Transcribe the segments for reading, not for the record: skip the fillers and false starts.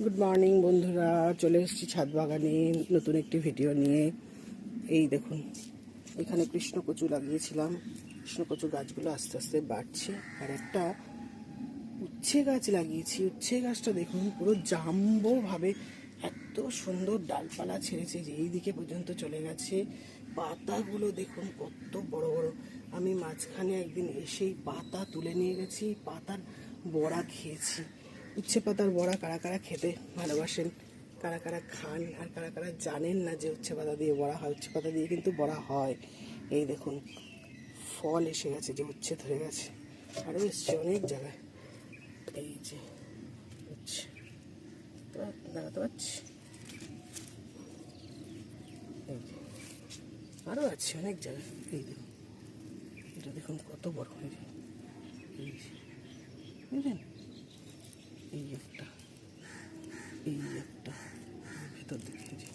Good morning বন্ধুরা, চলে এসেছি ছাদ বাগানে নতুন একটি ভিডিও নিয়ে। এই দেখুন, এখানে কৃষ্ণকচু লাগিয়েছিলাম। কৃষ্ণকচু গাছগুলো আস্তে আস্তে বাড়ছে। আর একটা উচ্ছে গাছ লাগিয়েছি। উচ্ছে গাছটা দেখুন পুরো জাম্বো ভাবে এত সুন্দর ডালপালা ছেড়েছে যে এই দিকে পর্যন্ত চলে গেছে। পাতাগুলো দেখুন কত বড় বড়। আমি মাঝখানে একদিন এসেই পাতা তুলে নিয়ে গেছি, পাতার বড়া খেয়েছি। উচ্ছে পাতার বড়া কারা কারা খেতে ভালোবাসেন, কারা কারা খান, আর কারা কারা জানেন না যে উচ্ছে পাতা দিয়ে বড়া হয়। উচ্ছে পাতা দিয়ে কিন্তু বড়া হয়। এই দেখুন ফল এসে গেছে, যে উচ্ছে ধরে গেছে, আরও এসছে অনেক জায়গায়। এই যে উচ্ছে দাঁড়াতে পারছি, এই যে আরও আছে অনেক জায়গায়। এই দেখুন, এটা দেখুন কত বড় হয়েছে। এই যে বুঝলেন, এই একটা, এই একটা ভেতর দিকে যে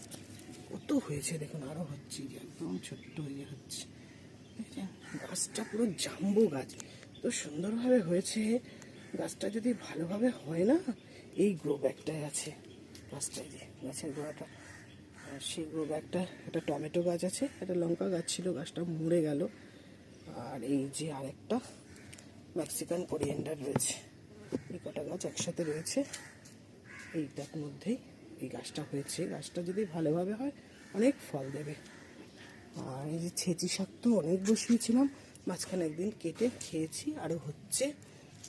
কত হয়েছে দেখুন, আরও হচ্ছে, যে একদম ছোট্ট হয়ে হচ্ছে। গাছটা পুরো জাম্বো গাছ, তো সুন্দরভাবে হয়েছে। গাছটা যদি ভালোভাবে হয় না, এই গ্রো ব্যাগটায় আছে গাছটায়, যে গাছের গোড়াটা, আর সেই গ্রো ব্যাগটা একটা টমেটো গাছ আছে, একটা লঙ্কা গাছ ছিল, গাছটা মরে গেল। আর এই যে আরেকটা মেক্সিকান কোরিয়েন্ডার রয়েছে। এই কটা গাছ একসাথে রয়েছে, এইটার মধ্যেই এই গাছটা হয়েছে। গাছটা যদি ভালোভাবে হয় অনেক ফল দেবে। আর এই যে ছেঁচি শাক তো অনেক বসিয়েছিলাম, মাঝখানে একদিন কেটে খেয়েছি, আরও হচ্ছে।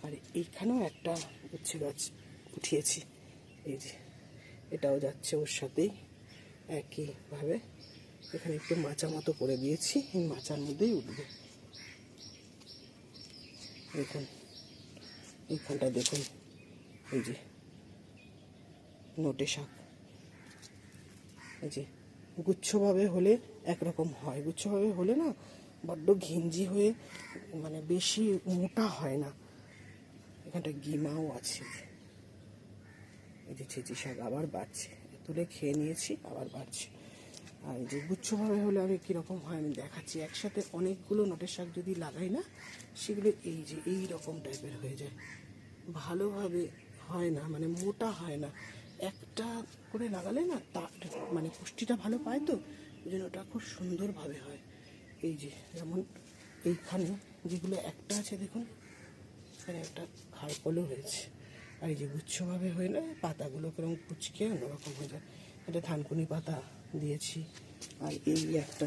আর এইখানেও একটা উচ্ছে গাছ উঠিয়েছি, এই যে এটাও যাচ্ছে ওর সাথেই একইভাবে। এখানে একটু মাচা মতো করে দিয়েছি, এই মাচার মধ্যেই উঠবে। দেখুন এইখানটা দেখুন, এই যে নোটে শাক, এই যে গুচ্ছভাবে হলে একরকম হয়, গুচ্ছভাবে হলে না বড্ড ঘিঞ্জি হয়ে মানে বেশি মোটা হয় না। এখানটা গিমাও আছে। এই যে ছেঁচি শাক আবার বাড়ছে, তুলে খেয়ে নিয়েছি, আবার বাড়ছে। আর এই যে গুচ্ছভাবে হলে আমি কীরকম হয় আমি দেখাচ্ছি। একসাথে অনেকগুলো নটের শাক যদি লাগাই না, সেগুলো এই যে এই রকম টাইপের হয়ে যায়, ভালোভাবে হয় না, মানে মোটা হয় না। একটা করে লাগালে না তার মানে পুষ্টিটা ভালো পায়, তো ওই জন্য ওটা খুব সুন্দরভাবে হয়। এই যে যেমন এইখানে যেগুলো একটা আছে দেখুন, এখানে একটা খারকলও হয়েছে। আর এই যে গুচ্ছভাবে হয়ে না, পাতাগুলো কেরকম কুচকে অন্যরকম হয়ে যায়। এটা থানকুনি পাতা দিয়েছি। আর এই একটা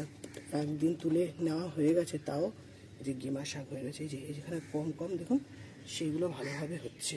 একদিন তুলে নেওয়া হয়ে গেছে, তাও যে গেমা শাক হয়ে গেছে। এই যে যেখানে কম কম দেখুন, সেইগুলো ভালোভাবে হচ্ছে।